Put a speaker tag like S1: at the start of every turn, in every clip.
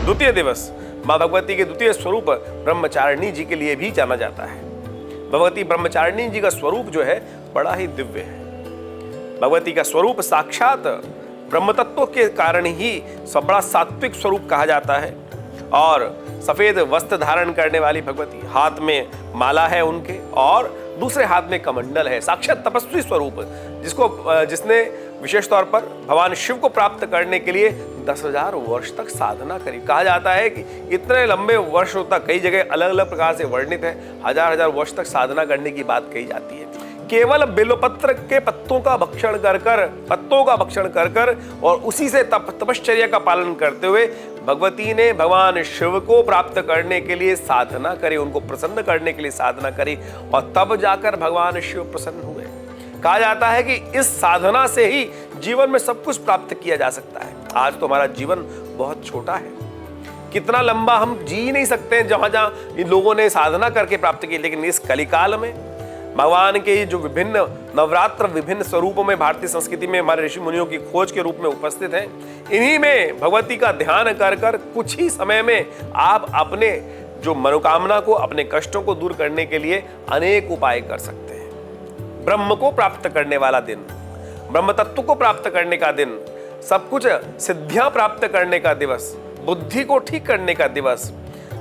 S1: द्वितीय दिवस मां भगवती के द्वितीय स्वरूप ब्रह्मचारिणी जी के लिए भी जाना जाता है। भगवती ब्रह्मचारिणी जी का स्वरूप जो है बड़ा ही दिव्य है। भगवती का स्वरूप साक्षात ब्रह्म तत्व के कारण ही सब बड़ा सात्विक स्वरूप कहा जाता है। और सफेद वस्त्र धारण करने वाली भगवती, हाथ में माला है उनके और दूसरे हाथ में कमंडल है। साक्षात तपस्वी स्वरूप जिसने विशेष तौर पर भगवान शिव को प्राप्त करने के लिए 10,000 वर्ष तक साधना करी। कहा जाता है कि इतने लंबे वर्षों तक, कई जगह अलग अलग प्रकार से वर्णित है, हजार वर्ष तक साधना करने की बात कही जाती है। केवल बेलपत्र के पत्तों का भक्षण कर कर और उसी से तपश्चर्या का पालन करते हुए भगवती ने भगवान शिव को प्राप्त करने के लिए साधना करी, उनको प्रसन्न करने के लिए साधना करी और तब जाकर भगवान शिव प्रसन्न हुए। कहा जाता है कि इस साधना से ही जीवन में सब कुछ प्राप्त किया जा सकता है। आज तो हमारा जीवन बहुत छोटा है, कितना लंबा हम जी नहीं सकते हैं जहां जहां इन लोगों ने साधना करके प्राप्त की। लेकिन इस कलिकाल में भगवान के जो विभिन्न नवरात्र विभिन्न स्वरूपों में भारतीय संस्कृति में हमारे ऋषि मुनियों की खोज के रूप में उपस्थित हैं। इन्हीं में भगवती का ध्यान कर कर कुछ ही समय में आप अपने जो मनोकामना को, अपने कष्टों को दूर करने के लिए अनेक उपाय कर सकते हैं। ब्रह्म को प्राप्त करने वाला दिन, ब्रह्म तत्व को प्राप्त करने का दिन, सब कुछ सिद्धियां प्राप्त करने का दिवस, बुद्धि को ठीक करने का दिवस।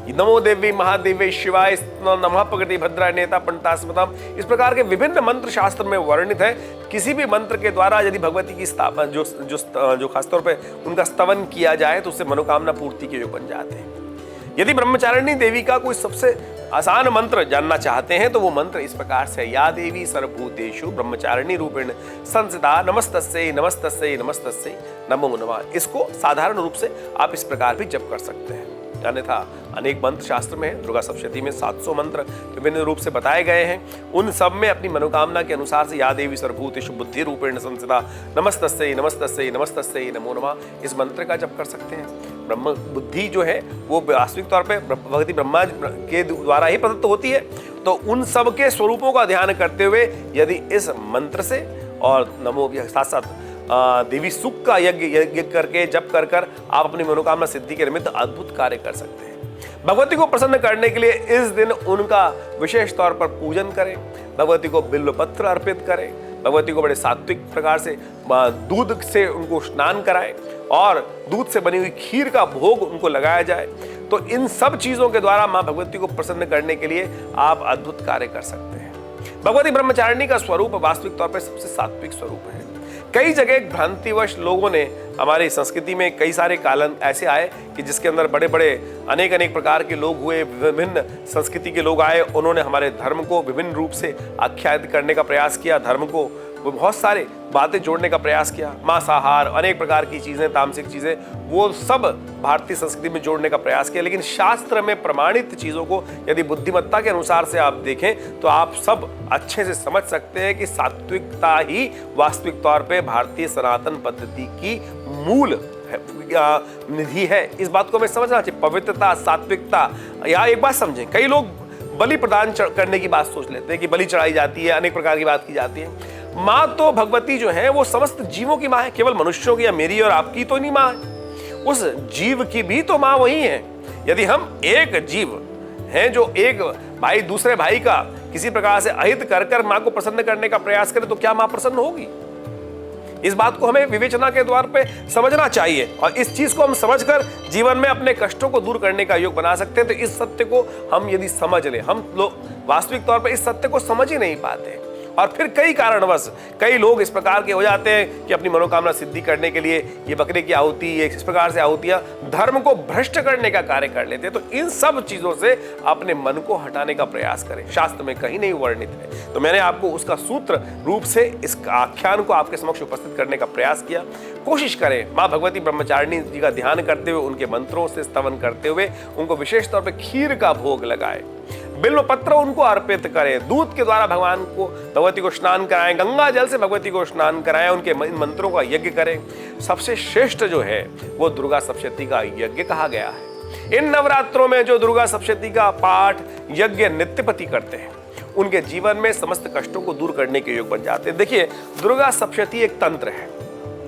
S1: नमो देवी महादेवी शिवाय नमः प्रकृति भद्राय नेता पंटास्मतम, इस प्रकार के विभिन्न मंत्र शास्त्र में वर्णित है। किसी भी मंत्र के द्वारा यदि भगवती की स्थापना जो खासतौर पे उनका स्तवन किया जाए तो उससे मनोकामना पूर्ति के योग बन जाते हैं। यदि ब्रह्मचारिणी देवी का कोई सबसे आसान मंत्र जानना चाहते हैं तो वो मंत्र इस प्रकार से, या देवी सर्वभूतेषु ब्रह्मचारिणी रूपेण संस्थिता नमस्तस्यै नमस्तस्यै नमस्तस्यै नमो नमः। इसको साधारण रूप से आप इस प्रकार भी जप कर सकते हैं। अन्यथा अनेक मंत्र शास्त्र में, दुर्गा सप्तशती में 700 मंत्र विभिन्न रूप से बताए गए हैं। उन सब में अपनी मनोकामना के अनुसार से या देवी सर्वभूतेषु बुद्धि रूपेण संस्थिता नमस्तस्यै नमस्तस्यै नमस्तस्यै नमो नमः, इस मंत्र का जप कर सकते हैं। ब्रह्म बुद्धि जो है वो वास्तविक तौर पे भगवती ब्रह्मा के द्वारा ही प्रदत्त होती है। तो उन सब के स्वरूपों का ध्यान करते हुए यदि इस मंत्र से और नमो साथ साथ देवी सुख का यज्ञ करके जप कर कर आप अपनी मनोकामना सिद्धि के निमित्त अद्भुत कार्य कर सकते हैं। भगवती को प्रसन्न करने के लिए इस दिन उनका विशेष तौर पर पूजन करें, भगवती को बिल्व पत्र अर्पित करें, भगवती को बड़े सात्विक प्रकार से दूध से उनको स्नान कराएं और दूध से बनी हुई खीर का भोग उनको लगाया जाए। तो इन सब चीजों के द्वारा मां भगवती को प्रसन्न करने के लिए आप अद्भुत कार्य कर सकते हैं। भगवती ब्रह्मचारिणी का स्वरूप वास्तविक तौर पर सबसे सात्विक स्वरूप है। कई जगह भ्रांतिवश लोगों ने, हमारी संस्कृति में कई सारे कालन ऐसे आए कि जिसके अंदर बड़े बड़े अनेक प्रकार के लोग हुए, विभिन्न संस्कृति के लोग आए, उन्होंने हमारे धर्म को विभिन्न रूप से आख्यायित करने का प्रयास किया, धर्म को वो बहुत सारे बातें जोड़ने का प्रयास किया, मांसाहार, अनेक प्रकार की चीजें, तामसिक चीजें, वो सब भारतीय संस्कृति में जोड़ने का प्रयास किया। लेकिन शास्त्र में प्रमाणित चीजों को यदि बुद्धिमत्ता के अनुसार से आप देखें तो आप सब अच्छे से समझ सकते हैं कि सात्विकता ही वास्तविक तौर पे भारतीय सनातन पद्धति की मूल निधि है। इस बात को हमें समझना चाहिए। पवित्रता, सात्विकता, या एक बात समझें, कई लोग बलि प्रदान करने की बात सोच लेते हैं कि बलि चढ़ाई जाती है, अनेक प्रकार की बात की जाती है। माँ तो भगवती जो है वो समस्त जीवों की माँ है, केवल मनुष्यों की या मेरी और आपकी तो नहीं माँ है, उस जीव की भी तो माँ वही है। यदि हम एक जीव हैं जो एक भाई दूसरे भाई का किसी प्रकार से अहित कर कर माँ को प्रसन्न करने का प्रयास करे तो क्या माँ प्रसन्न होगी? इस बात को हमें विवेचना के द्वार पे समझना चाहिए और इस चीज को हम समझकर जीवन में अपने कष्टों को दूर करने का योग बना सकते हैं। तो इस सत्य को हम यदि समझ लें, हम लोग वास्तविक तौर पर इस सत्य को समझ ही नहीं पाते और फिर कई कारणवश कई लोग इस प्रकार के हो जाते हैं कि अपनी मनोकामना सिद्धि करने के लिए ये बकरे की आहुति, ये इस प्रकार से आहुतियां धर्म को भ्रष्ट करने का कार्य कर लेते हैं। तो इन सब चीजों से अपने मन को हटाने का प्रयास करें, शास्त्र में कहीं नहीं वर्णित है। तो मैंने आपको उसका सूत्र रूप से इस आख्यान को आपके समक्ष उपस्थित करने का प्रयास किया। कोशिश करें माँ भगवती ब्रह्मचारिणी जी का ध्यान करते हुए, उनके मंत्रों से स्तवन करते हुए उनको विशेष तौर पर खीर का भोग लगाए, बिल्व पत्र उनको अर्पित करें, दूध के द्वारा भगवती को स्नान कराएं, गंगा जल से भगवती को स्नान कराएं, उनके मंत्रों का यज्ञ करें। सबसे श्रेष्ठ जो है वो दुर्गा सप्तशती का यज्ञ कहा गया है। इन नवरात्रों में जो दुर्गा सप्तशती का पाठ यज्ञ नित्यपति करते हैं उनके जीवन में समस्त कष्टों को दूर करने के योग बन जाते हैं। देखिए, दुर्गा सप्तशती एक तंत्र है,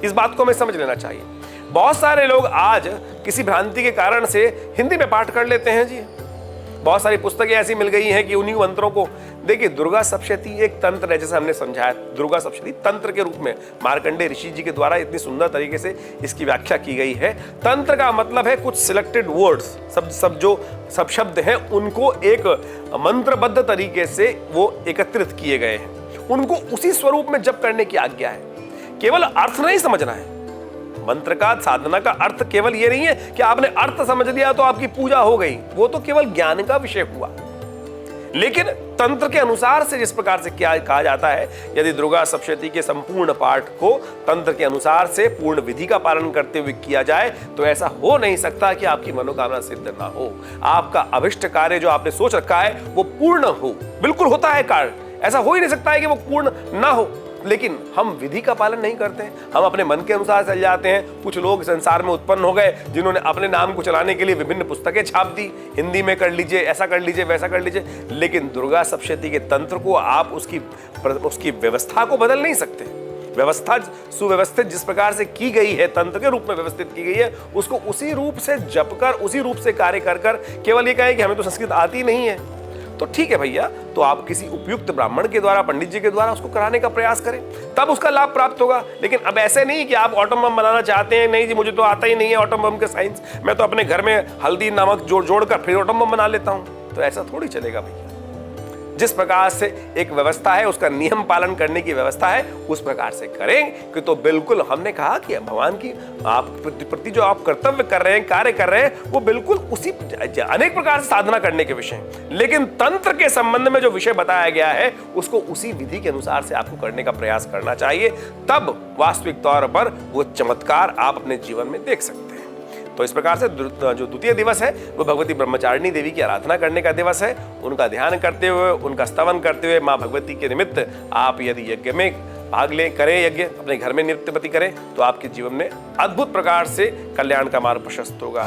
S1: इस बात को हमें समझ लेना चाहिए। बहुत सारे लोग आज किसी भ्रांति के कारण से हिंदी में पाठ कर लेते हैं जी, बहुत सारी पुस्तकें ऐसी मिल गई हैं कि उन्हीं मंत्रों को। देखिए, दुर्गा सप्तशती एक तंत्र है, जैसे हमने समझाया। दुर्गा सप्तशती तंत्र के रूप में मार्कंडेय ऋषि जी के द्वारा इतनी सुंदर तरीके से इसकी व्याख्या की गई है। तंत्र का मतलब है कुछ सिलेक्टेड वर्ड्स, सब शब्द हैं उनको एक मंत्रबद्ध तरीके से वो एकत्रित किए गए हैं, उनको उसी स्वरूप में जप करने की आज्ञा है। केवल अर्थ नहीं समझना है। मंत्र का, साधना का अर्थ केवल ये नहीं है कि आपने अर्थ समझ लिया तो आपकी पूजा हो गई, वो तो केवल ज्ञान का विषय हुआ। लेकिन तंत्र के अनुसार से जिस प्रकार से क्या कहा जाता है, यदि दुर्गा सप्तशती के संपूर्ण पाठ को तंत्र के अनुसार से पूर्ण विधि का पालन करते हुए किया जाए तो ऐसा हो नहीं सकता कि आपकी मनोकामना सिद्ध ना हो, आपका अभिष्ट कार्य जो आपने सोच रखा है वो पूर्ण हो। बिल्कुल होता है कार्य, ऐसा हो ही नहीं सकता है कि वो पूर्ण ना हो, लेकिन हम विधि का पालन नहीं करते हैं, हम अपने मन के अनुसार चल जाते हैं। कुछ लोग संसार में उत्पन्न हो गए जिन्होंने अपने नाम को चलाने के लिए विभिन्न पुस्तकें छाप दी, हिंदी में कर लीजिए, ऐसा कर लीजिए, वैसा कर लीजिए, लेकिन दुर्गा सप्तशती के तंत्र को आप उसकी व्यवस्था को बदल नहीं सकते। व्यवस्था सुव्यवस्थित जिस प्रकार से की गई है, तंत्र के रूप में व्यवस्थित की गई है, उसको उसी रूप से जप कर, उसी रूप से कार्य कर कर केवल ये कहें कि हमें तो संस्कृत आती नहीं है, तो ठीक है भैया, तो आप किसी उपयुक्त ब्राह्मण के द्वारा, पंडित जी के द्वारा उसको कराने का प्रयास करें, तब उसका लाभ प्राप्त होगा। लेकिन अब ऐसे नहीं कि आप ऑटम बम बनाना चाहते हैं, नहीं जी मुझे तो आता ही नहीं है ऑटम बम के साइंस, मैं तो अपने घर में हल्दी नमक जोड़ कर फिर ऑटम बम बना लेता हूं, तो ऐसा थोड़ी चलेगा भैया। जिस प्रकार से एक व्यवस्था है, उसका नियम पालन करने की व्यवस्था है, उस प्रकार से करें कि तो बिल्कुल हमने कहा कि भगवान की आप प्रति जो आप कर्तव्य कर रहे हैं, कार्य कर रहे हैं, वो बिल्कुल उसी अनेक प्रकार से साधना करने के विषय, लेकिन तंत्र के संबंध में जो विषय बताया गया है उसको उसी विधि के अनुसार से आपको करने का प्रयास करना चाहिए, तब वास्तविक तौर पर वो चमत्कार आप अपने जीवन में देख सकते हैं। तो इस प्रकार से जो द्वितीय दिवस है वो भगवती ब्रह्मचारिणी देवी की आराधना करने का दिवस है। उनका ध्यान करते हुए, उनका स्तवन करते हुए माँ भगवती के निमित्त आप यदि यज्ञ में भाग लें, करें यज्ञ, अपने घर में नित्यपति करें, तो आपके जीवन में अद्भुत प्रकार से कल्याण का मार्ग प्रशस्त होगा।